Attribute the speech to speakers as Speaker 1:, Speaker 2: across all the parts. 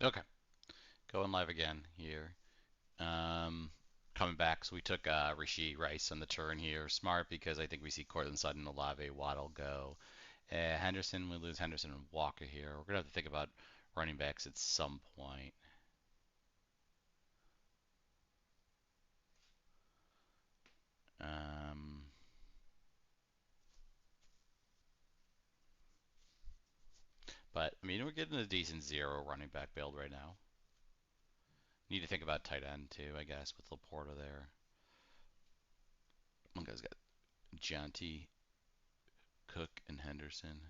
Speaker 1: Okay, going live again here. Um, Coming back. So we took Rishi Rice on the turn here. Smart because I think we see Cortland Sutton, Olave, Waddle go. Henderson, we lose Henderson and Walker here. We're gonna have to think about running backs at some point. Um, but I mean, we're getting a decent zero running back build right now. Need to think about tight end too, I guess, with Laporta there. One guy's got Jonty, Cook, and Henderson.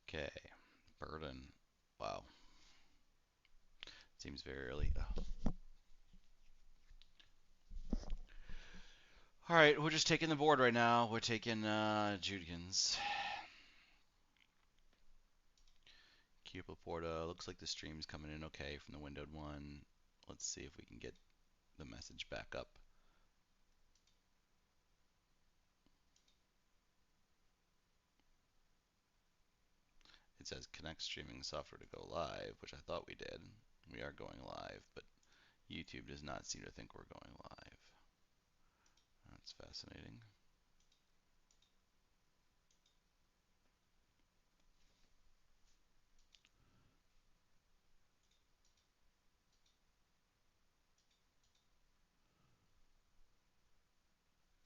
Speaker 1: Okay, Burden. Wow, seems very early. Oh. All right, we're just taking the board right now. We're taking Judkins. Cube Laporta. Looks like the stream's coming in okay from the windowed one. Let's see if we can get the message back up. It says connect streaming software to go live, which I thought we did. We are going live, but YouTube does not seem to think we're going live. That's fascinating.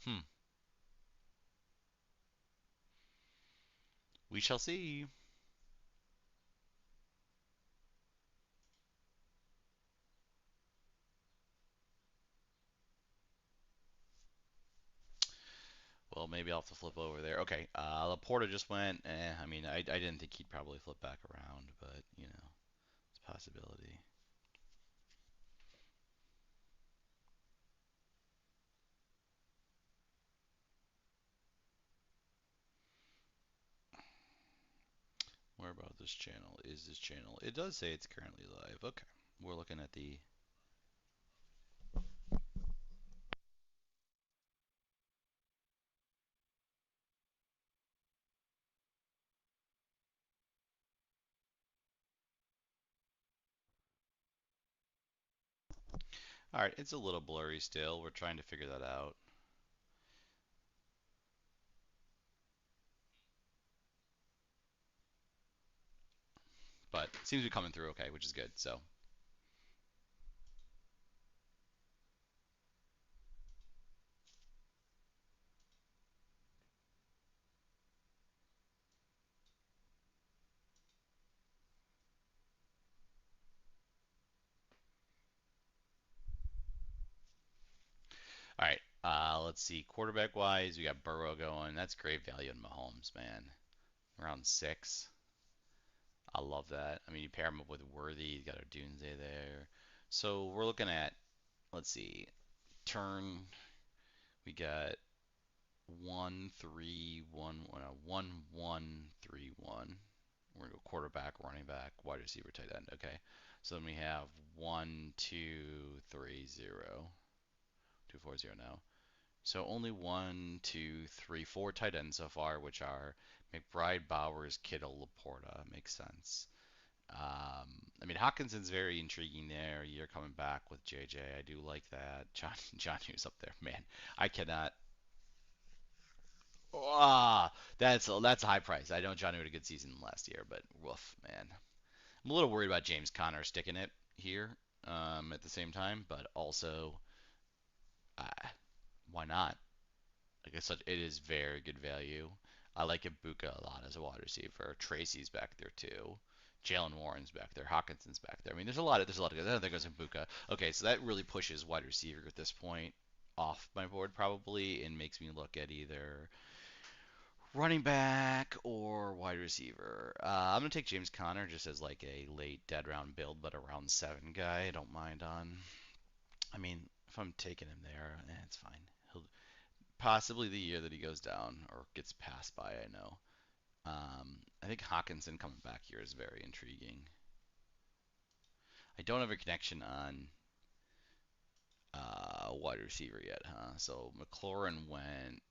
Speaker 1: Hmm. We shall see. Well, maybe I'll have to flip over there. Okay, Laporta just went. I mean, I didn't think he'd probably flip back around, but you know, it's a possibility. Where about this channel? Is this channel? It does say it's currently live. Okay, we're looking at the. All right, it's a little blurry still. We're trying to figure that out. But it seems to be coming through okay, which is good. So, all right. Let's see. Quarterback wise, we got Burrow going. That's great value in Mahomes, man. Around 6. I love that. I mean, you pair him up with Worthy. You got a Doomsday there. So we're looking at, let's see, turn. We got 1-3-1-1-1-3-1. We're gonna go quarterback, running back, wide receiver, tight end. Okay. So then we have 1-2-3-0. 2-4-0 now. So only 1, 2, 3, 4 tight ends so far, which are McBride, Bowers, Kittle, Laporta. Makes sense. I mean, Hawkinson's very intriguing there. You're coming back with JJ. I do like that. John Hughes up there, man. I cannot. That's a high price. I know Johnny had a good season last year, but woof, man. I'm a little worried about James Conner sticking it here at the same time, but also, uh, why not? Like I said, it is very good value. I like Ibuka a lot as a wide receiver. Tracy's back there too. Jalen Warren's back there. Hawkinson's back there. I mean, there's a lot of good. Then there goes Ibuka. Okay, so that really pushes wide receiver at this point off my board probably and makes me look at either running back or wide receiver. I'm gonna take James Conner just as like a late dead round build, but a round 7 guy. I don't mind on. I mean, if I'm taking him there, it's fine. He'll possibly the year that he goes down or gets passed by. I know. I think Hawkinson coming back here is very intriguing. I don't have a connection on wide receiver yet, huh? So McLaurin went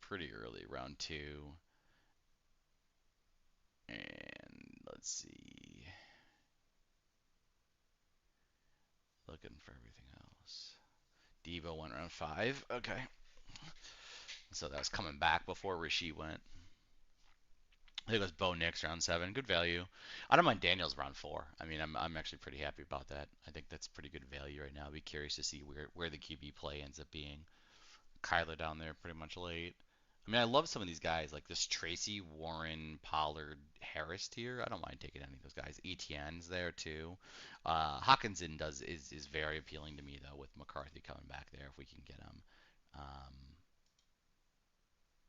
Speaker 1: pretty early, round two. And let's see. Looking for everything else. Devo went round five. Okay. So that was coming back before Rishi went. I think it was Bo Nix round seven. Good value. I don't mind Daniels round four. I mean, I'm actually pretty happy about that. I think that's pretty good value right now. I'd be curious to see where the QB play ends up being. Kyler down there pretty much late. I mean, I love some of these guys like this Tracy, Warren, Pollard, Harris tier. I don't mind taking any of those guys. ETN's there too. Hawkinson is very appealing to me though with McCarthy coming back there if we can get him. Um,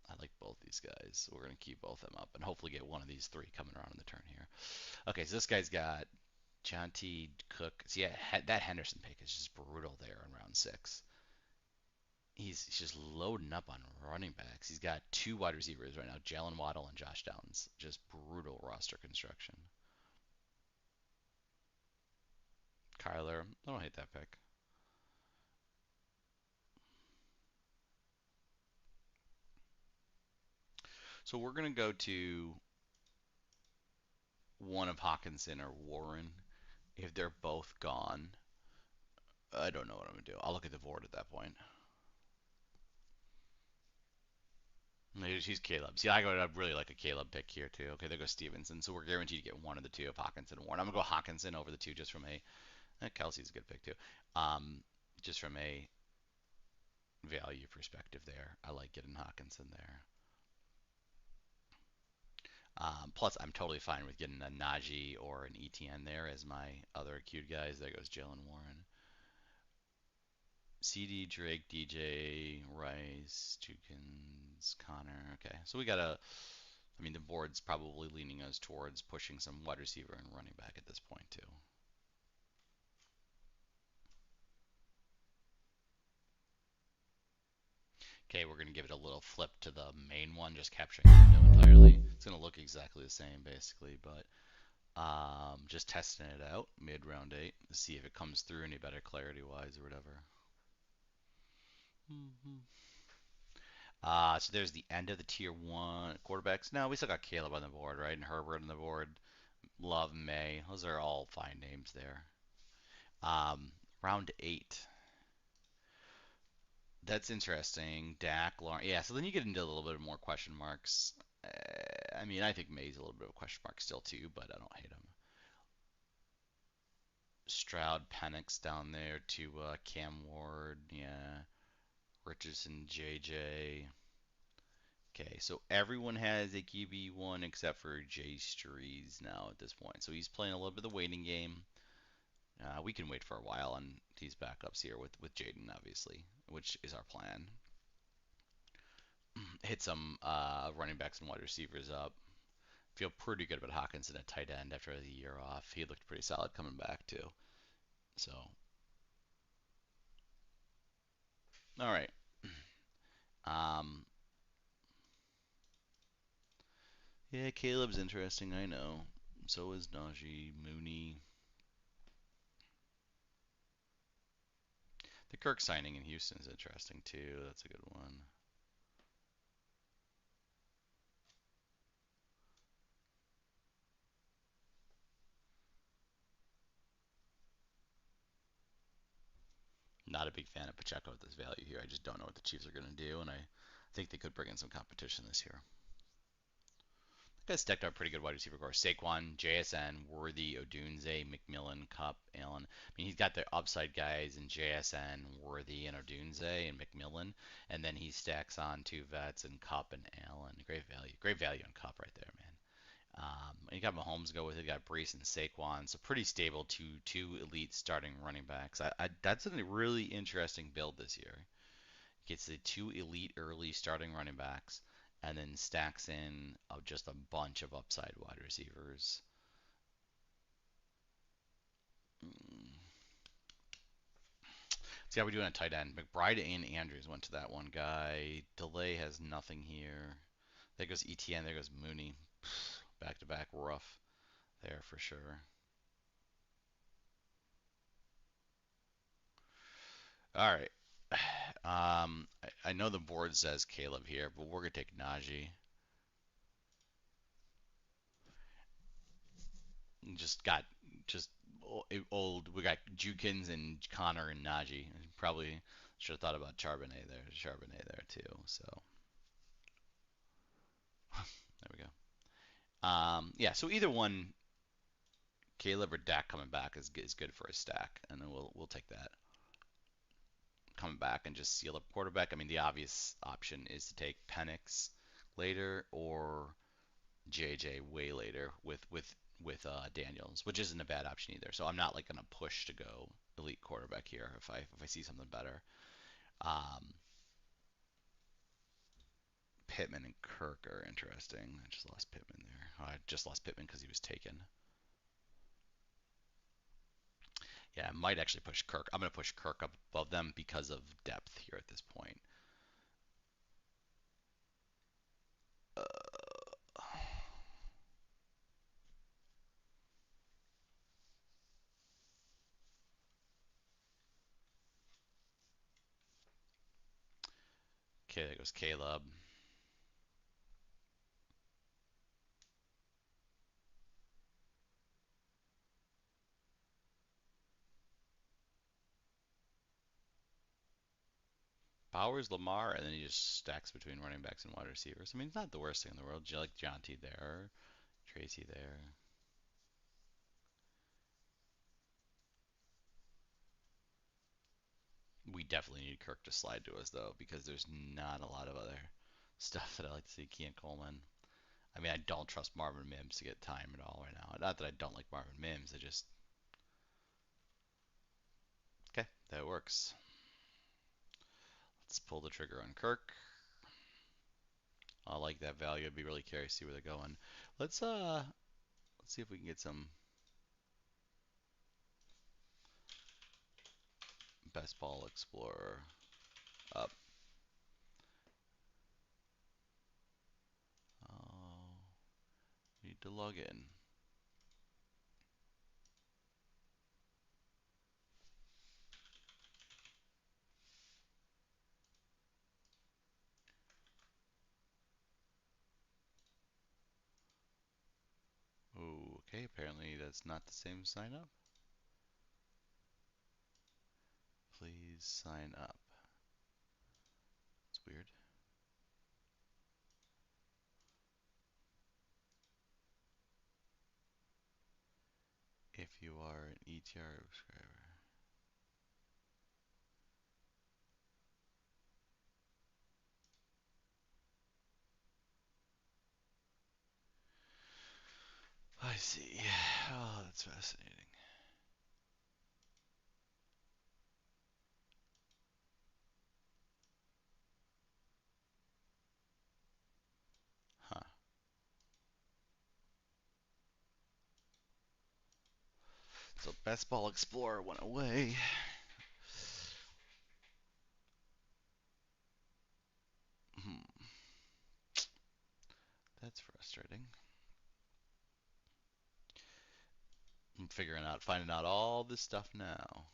Speaker 1: I like both these guys. We're gonna keep both of them up and hopefully get one of these three coming around in the turn here. Okay, so this guy's got Jonty Cook. So yeah, that Henderson pick is just brutal there in round six. He's just loading up on running backs. He's got two wide receivers right now, Jalen Waddle and Josh Downs. Just brutal roster construction. Kyler, I don't hate that pick. So we're gonna go to one of Hawkinson or Warren. If they're both gone, I don't know what I'm gonna do. I'll look at the board at that point. He's Caleb. See, I really like a Caleb pick here too. Okay, there goes Stevenson. So we're guaranteed to get one of the two of Hawkinson and Warren. I'm gonna go Hawkinson over the two just from a. Kelsey's a good pick too. Um, just from a value perspective there. I like getting Hawkinson there. Plus, I'm totally fine with getting a Najee or an ETN there as my other acute guys. There goes Jalen Warren. CD, Drake, DJ, Rice, Jukins, Connor. Okay, so we got a. I mean, the board's probably leaning us towards pushing some wide receiver and running back at this point, too. Okay, we're going to give it a little flip to the main one, just capturing the window entirely. It's going to look exactly the same, basically, but just testing it out mid round eight to see if it comes through any better clarity wise or whatever. Mm-hmm. So there's the end of the tier one quarterbacks. No, we still got Caleb on the board, right? And Herbert on the board. Love, May. Those are all fine names there. Round eight. That's interesting. Dak, Lawrence. Yeah, so then you get into a little bit more question marks. I mean, I think May's a little bit of a question mark still too, but I don't hate him. Stroud, Penix down there to Cam Ward. Yeah. Richardson, JJ. Okay, so everyone has a QB1 except for Jay Strees now at this point. So he's playing a little bit of the waiting game. We can wait for a while on these backups here with Jaden, obviously, which is our plan. Hit some running backs and wide receivers up. Feel pretty good about Hawkinson at tight end after the year off. He looked pretty solid coming back too. So, all right. Um, yeah, Caleb's interesting. I know. So is Najee, Mooney. The Kirk signing in Houston is interesting too. That's a good one. Not a big fan of Pacheco at this value here. I just don't know what the Chiefs are going to do, and I think they could bring in some competition this year. Guys stacked up pretty good wide receiver core. Saquon, JSN, Worthy, Odunze, McMillan, Cup, Allen. I mean, he's got the upside guys in JSN, Worthy, and Odunze, and McMillan. And then he stacks on two vets and Cup and Allen. Great value. Great value on Cup right there, man. And you got Mahomes go with it. You got Brees and Saquon. So pretty stable two elite starting running backs. That's a really interesting build this year. Gets the two elite early starting running backs and then stacks in just a bunch of upside wide receivers. Mm. See how we doing at tight end. McBride and Andrews went to that one guy. Delay has nothing here. There goes ETN. There goes Mooney. Back to back rough there for sure. All right. I know the board says Caleb here, but we're gonna take Najee. Just got just old. We got Jukins and Connor and Najee. Probably should have thought about Charbonnet there too. So there we go. Yeah. So either one, Caleb or Dak coming back is good for a stack, and then we'll take that coming back and just seal up quarterback. I mean, the obvious option is to take Penix later or JJ way later with Daniels, which isn't a bad option either. So I'm not like gonna push to go elite quarterback here if I see something better. Um, Pittman and Kirk are interesting. I just lost Pittman there. I just lost Pittman because he was taken. Yeah, I might actually push Kirk. I'm gonna push Kirk up above them because of depth here at this point. Okay, there goes Caleb. Bowers, Lamar, and then he just stacks between running backs and wide receivers. I mean, it's not the worst thing in the world. You like Jonty there, Tracy there. We definitely need Kirk to slide to us though, because there's not a lot of other stuff that I like to see. Kean Coleman. I mean, I don't trust Marvin Mims to get time at all right now. Not that I don't like Marvin Mims. I just okay. That works. Let's pull the trigger on Kirk. I like that value. I'd be really curious to see where they're going. Let's uh let's see if we can get some best ball explorer up. Oh, need to log in. Oh, okay. Apparently that's not the same sign up. Please sign up. It's weird. If you are an ETR subscriber. I see. Oh, that's fascinating. Huh. So Best Ball Explorer went away. Hmm. That's frustrating. I'm finding out all this stuff now.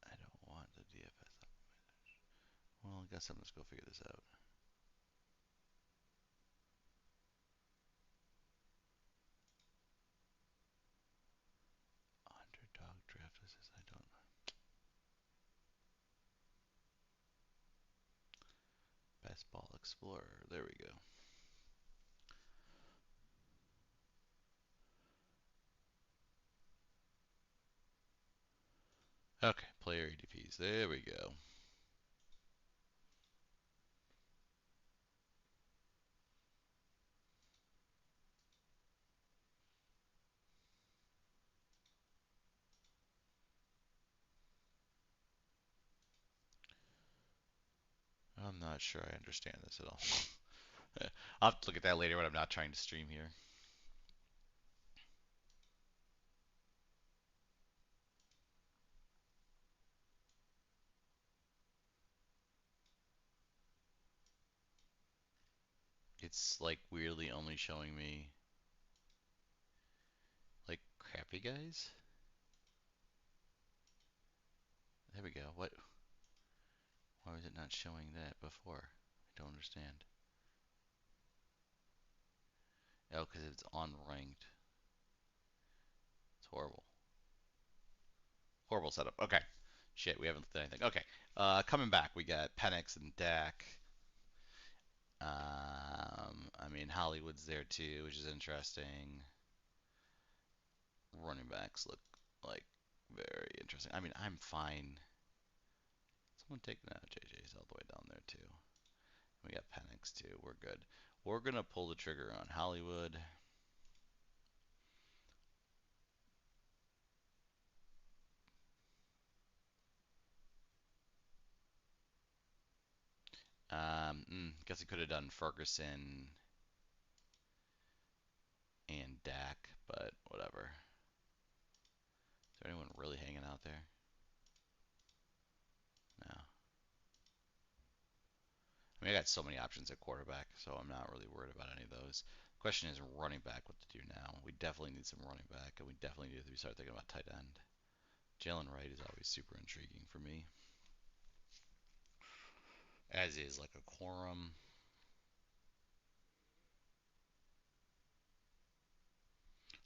Speaker 1: I don't want the DFS up. Well, I guess I'm just go figure this out. Underdog draft assist. I don't know. Best Ball Explorer. There we go. Okay, player ADPs. There we go. I'm not sure I understand this at all. I'll have to look at that later when I'm not trying to stream here. It's like weirdly only showing me crappy guys? There we go. What? Why was it not showing that before? I don't understand. Oh, because it's unranked. It's horrible. Horrible setup. Okay. Shit, we haven't done anything. Okay. Coming back, we got Penix and Dak. I mean, Hollywood's there too, which is interesting. Running backs look like very interesting. I mean, I'm fine. Someone take no, JJ's all the way down there too. We got Penix too. We're good. We're gonna pull the trigger on Hollywood. Guess we could have done Ferguson and Dak, but whatever. Is there anyone really hanging out there? No. I mean, I got so many options at quarterback, so I'm not really worried about any of those. Question is running back, what to do now. We definitely need some running back, and we definitely need to start thinking about tight end. Jalen Wright is always super intriguing for me, as is like a Quorum.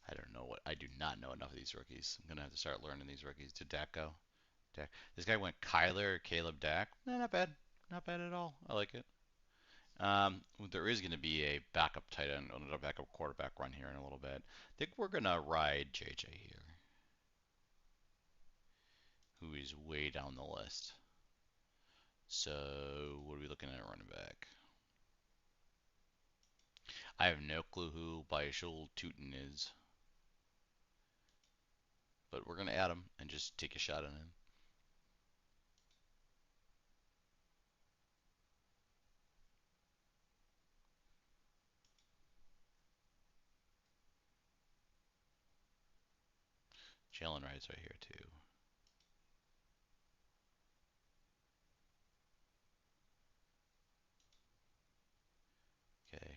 Speaker 1: I don't know what. I do not know enough of these rookies. I'm gonna have to start learning these rookies. Did Dak go? Dak. This guy went Kyler, Caleb, Dak. Not bad. Not bad at all. I like it. There is going to be a backup tight end, another backup quarterback run here in a little bit. I think we're going to ride JJ here, who is way down the list. So, what are we looking at running back? I have no clue who Baishul Tootin is, but we're going to add him and just take a shot on him. Jalen Wright's right here, too. Okay.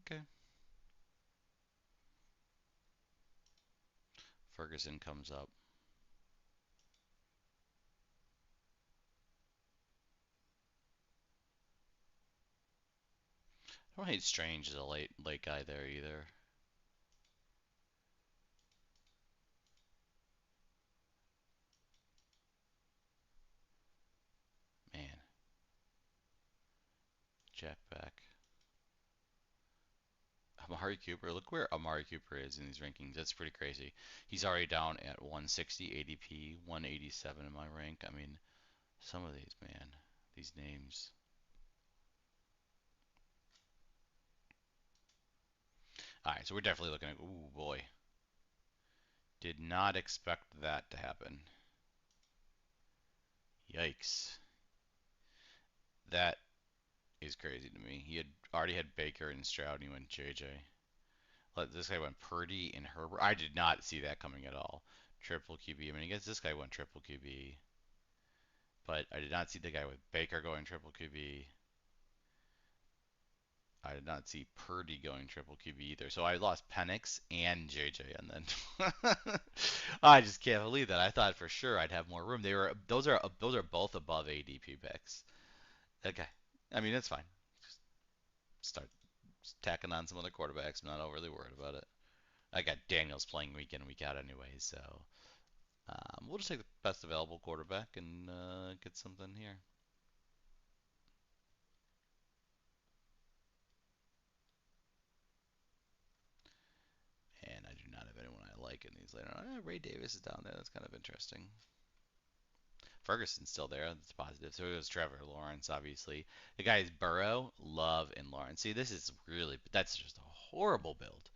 Speaker 1: Okay. Ferguson comes up. I don't hate Strange as a late guy there either. Man, Jack back. Amari Cooper. Look where Amari Cooper is in these rankings. That's pretty crazy. He's already down at 160 ADP, 187 in my rank. I mean, some of these, man, these names. All right, so we're definitely looking at. Ooh, boy. Did not expect that to happen. Yikes. That is crazy to me. He had already had Baker and Stroud, and he went JJ. This guy went Purdy and Herbert. I did not see that coming at all. Triple QB. I mean, I guess this guy went triple QB, but I did not see the guy with Baker going triple QB. I did not see Purdy going triple QB either. So I lost Penix and JJ, and then I just can't believe that. I thought for sure I'd have more room. Those are both above ADP picks. Okay, I mean it's fine. Just start tacking on some other quarterbacks. I'm not overly worried about it. I got Daniels playing week in week out anyway, so we'll just take the best available quarterback and get something here. And I do not have anyone I like in these later on. Ray Davis is down there. That's kind of interesting. Ferguson's still there. That's positive. So it was Trevor Lawrence, obviously. The guys Burrow, Love, and Lawrence. See, this is really that's just a horrible build.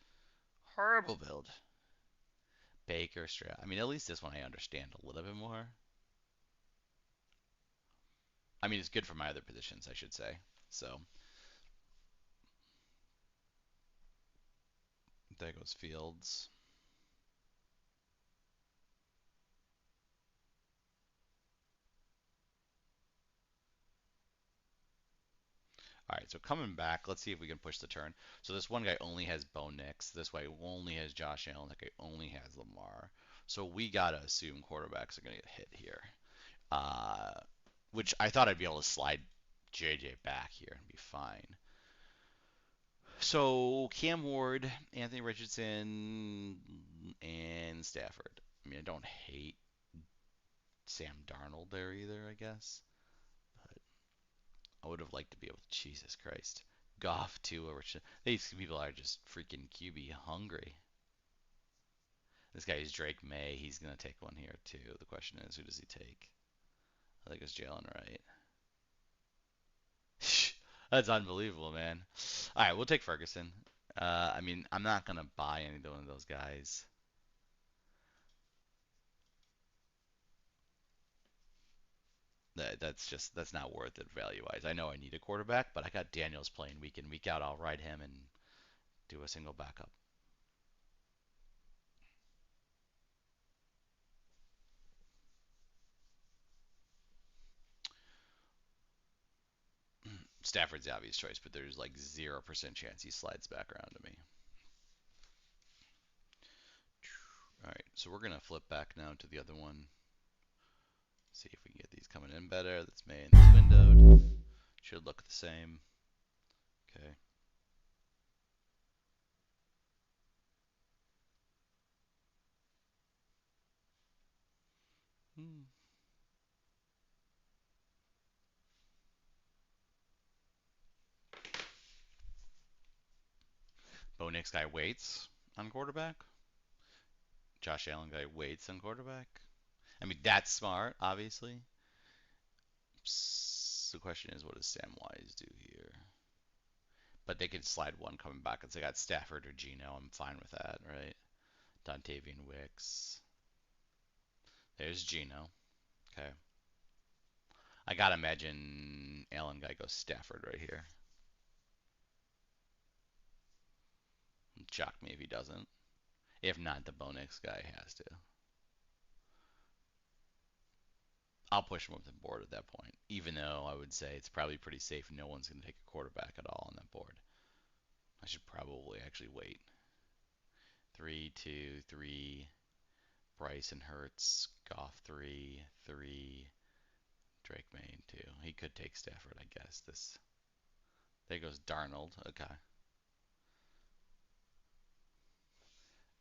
Speaker 1: Horrible build. Baker, Stroud. I mean, at least this one I understand a little bit more. I mean, it's good for my other positions, I should say. So there goes Fields. All right, so coming back, let's see if we can push the turn. So this one guy only has Bo Nix. This way only has Josh Allen. That guy only has Lamar. So we gotta assume quarterbacks are gonna get hit here. Uh, which I thought I'd be able to slide JJ back here and be fine. So Cam Ward, Anthony Richardson, and Stafford. I mean, I don't hate Sam Darnold there either, I guess. But I would have liked to be able to. Jesus Christ. Goff, Tua, Richardson. These people are just freaking QB hungry. This guy is Drake May. He's going to take one here, too. The question is, who does he take? I think it's Jalen Wright. That's unbelievable, man. All right, we'll take Ferguson. I mean, I'm not going to buy any one of those guys. That's not worth it value wise. I know I need a quarterback, but I got Daniels playing week in week out. I'll ride him and do a single backup. Stafford's the obvious choice, but there's like 0% chance he slides back around to me. All right, so we're gonna flip back now to the other one. See if we can get these coming in better. That's May and this windowed. Should look the same. Okay. Hmm. Bo Nix guy waits on quarterback. Josh Allen guy waits on quarterback. I mean, that's smart, obviously. The question is, what does Sam Wise do here? But they could slide one coming back. It's they got Stafford or Geno. I'm fine with that, right? Dontavian Wicks. There's Geno. Okay. I gotta imagine Allen guy goes Stafford right here. Shock me if he doesn't. If not, the Bo Nix guy has to. I'll push him up the board at that point, even though I would say it's probably pretty safe. No one's going to take a quarterback at all on that board. I should probably actually wait. 3, 2, 3. Bryson Hurts, Goff 3, 3. Drake May 2. He could take Stafford, I guess. This. There goes Darnold. Okay.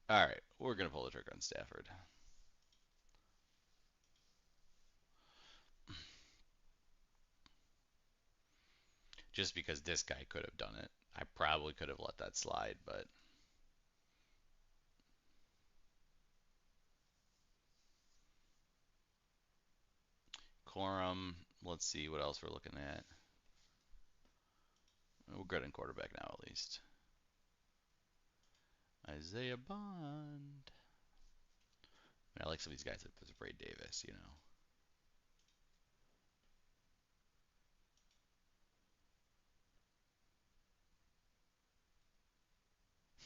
Speaker 1: All right, we're gonna pull the trigger on Stafford. Just because this guy could have done it. I probably could have let that slide, but Corum. Let's see what else we're looking at. We're good in quarterback now, at least. Isaiah Bond. I like some of these guys. There's Ray Davis, you know.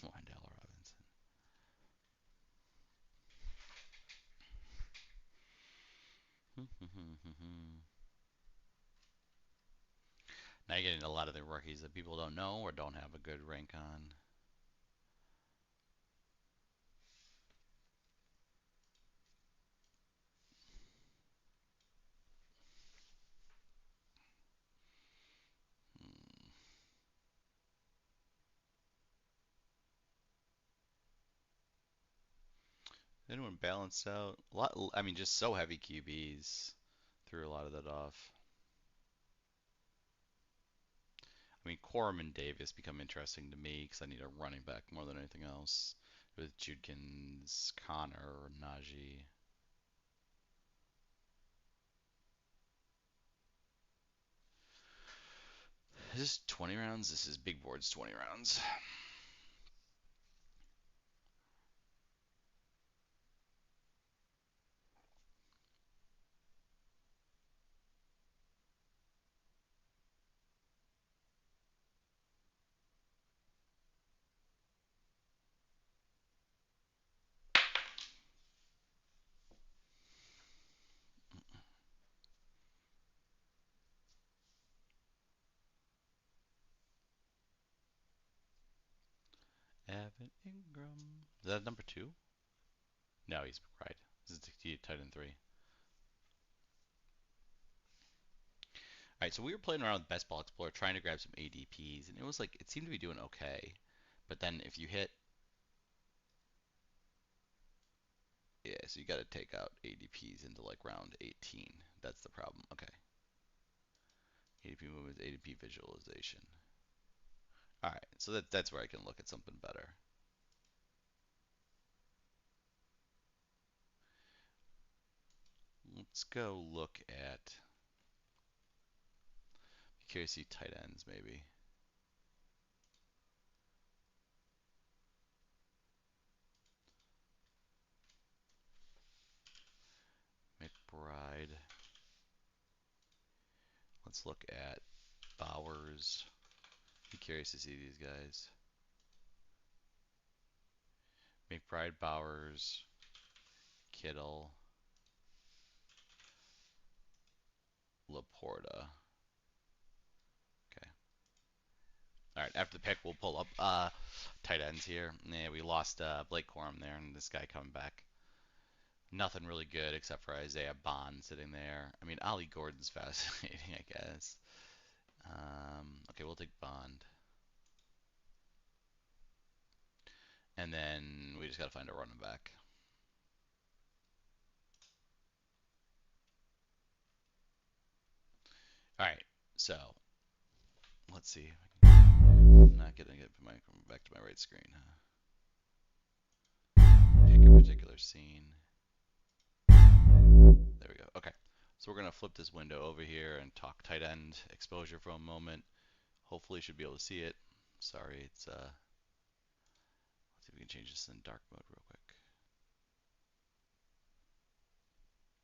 Speaker 1: Wendell Robinson. Now you're getting a lot of the rookies that people don't know or don't have a good rank on. Hmm. Anyone balanced out? A lot. I mean, just so heavy QBs threw a lot of that off. I mean, Corum and Davis become interesting to me because I need a running back more than anything else. With Judkins, Connor, or Najee. Is this 20 rounds? This is big boards 20 rounds. Evan Ingram. Is that number two? No, he's McBride. This is the tight end three. All right, so we were playing around with Best Ball Explorer trying to grab some ADPs, and it was like it seemed to be doing okay. But then if you hit, yeah, so you got to take out ADPs into like round 18. That's the problem. Okay, ADP movements, ADP visualization. All right, so that's where I can look at something better. Let's go look at curious to see tight ends maybe. McBride. Let's look at Bowers. Be curious to see these guys. McBride, Bowers, Kittle, Laporta. Okay. All right. After the pick, we'll pull up tight ends here. Yeah, we lost Blake Corum there, and this guy coming back. Nothing really good except for Isaiah Bond sitting there. I mean, Ollie Gordon's fascinating, I guess. Okay, we'll take Bond. And then we just got to find a running back. All right, so let's see. I'm not getting it back to my right screen. Pick a particular scene. There we go. Okay, so we're gonna flip this window over here and talk tight end exposure for a moment. Hopefully, you should be able to see it. Sorry, it's let's see if we can change this in dark mode real quick.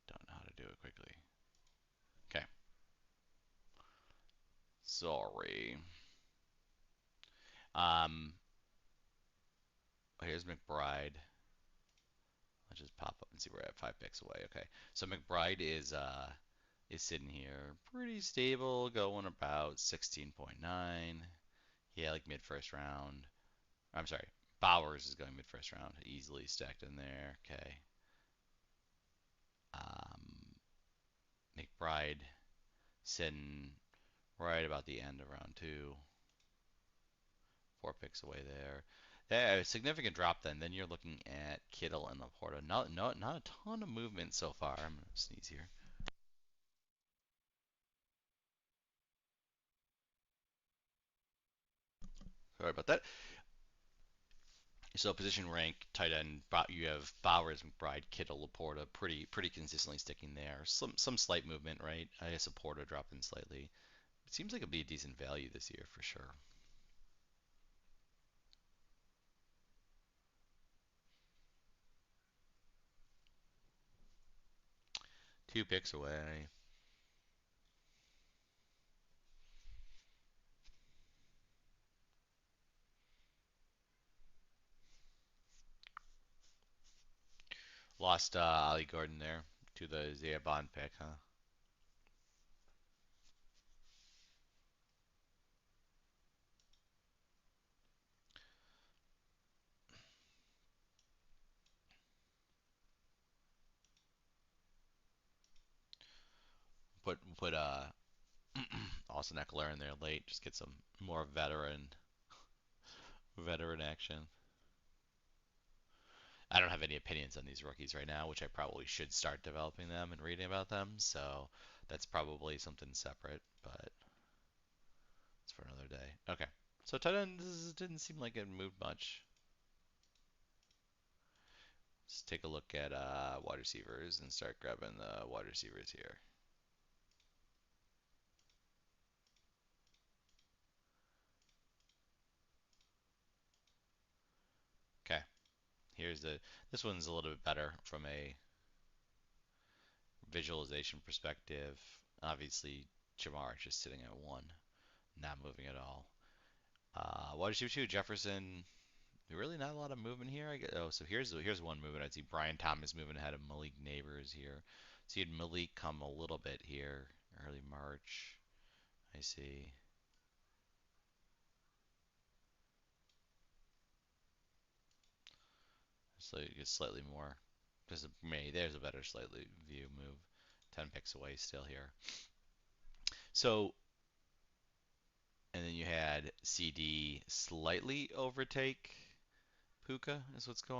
Speaker 1: Don't know how to do it quickly. Okay. Sorry. Um, here's McBride. Let's just pop up and see we're at 5 picks away. Okay, so McBride is sitting here pretty stable, going about 16.9. Yeah, like mid first round. I'm sorry, Bowers is going mid first round, easily stacked in there. Okay. Um, McBride sitting right about the end of round two, 4 picks away there. Yeah, a significant drop then. Then you're looking at Kittle and Laporta. Not a ton of movement so far. I'm gonna sneeze here. Sorry about that. So position rank, tight end, you have Bowers, McBride, Kittle, Laporta, pretty consistently sticking there. Some slight movement, right? I guess Laporta dropping slightly. It seems like it'll be a decent value this year for sure. 2 picks away. Lost Ollie Gordon there to the Zaya Bond pick, huh? Put Austin Eckler in there late. Just get some more veteran action. I don't have any opinions on these rookies right now, which I probably should start developing them and reading about them. So that's probably something separate, but it's for another day. Okay. So tight ends didn't seem like it moved much. Let's take a look at wide receivers and start grabbing the wide receivers here. Okay. This one's a little bit better from a visualization perspective. Obviously, Jamar is just sitting at 1, not moving at all. Wide receiver 2, Jefferson. Really not a lot of movement here. Oh, so here's one movement. I'd see Brian Thomas moving ahead of Malik Neighbors here. So you had Malik come a little bit here, early March. I see. So you get slightly more. There's a better slightly view move. 10 picks away still here. So, and then you had CD slightly overtake Puka is what's going